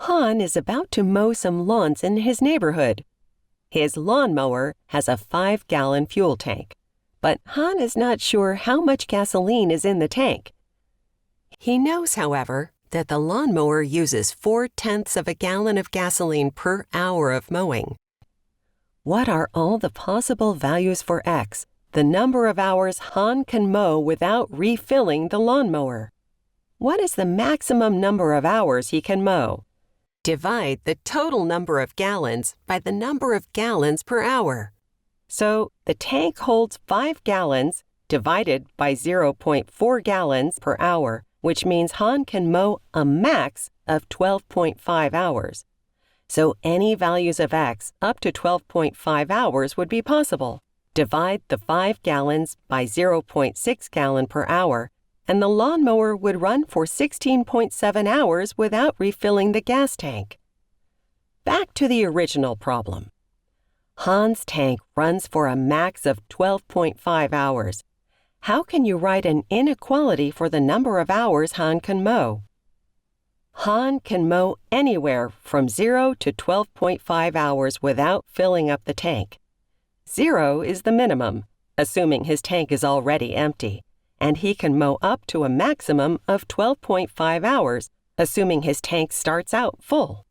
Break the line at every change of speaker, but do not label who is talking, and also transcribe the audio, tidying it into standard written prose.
Han is about to mow some lawns in his neighborhood. His lawnmower has a 5-gallon fuel tank, but Han is not sure how much gasoline is in the tank. He knows, however, that the lawnmower uses 4/10 of a gallon of gasoline per hour of mowing. What are all the possible values for X, the number of hours Han can mow without refilling the lawnmower? What is the maximum number of hours he can mow? Divide the total number of gallons by the number of gallons per hour. So the tank holds 5 gallons divided by 0.4 gallons per hour, which means Han can mow a max of 12.5 hours. So any values of X up to 12.5 hours would be possible. Divide the 5 gallons by 0.6 gallon per hour, and the lawnmower would run for 16.7 hours without refilling the gas tank. Back to the original problem. Han's tank runs for a max of 12.5 hours. How can you write an inequality for the number of hours Han can mow? Han can mow anywhere from 0 to 12.5 hours without filling up the tank. 0 is the minimum, assuming his tank is already empty, and he can mow up to a maximum of 12.5 hours, assuming his tank starts out full.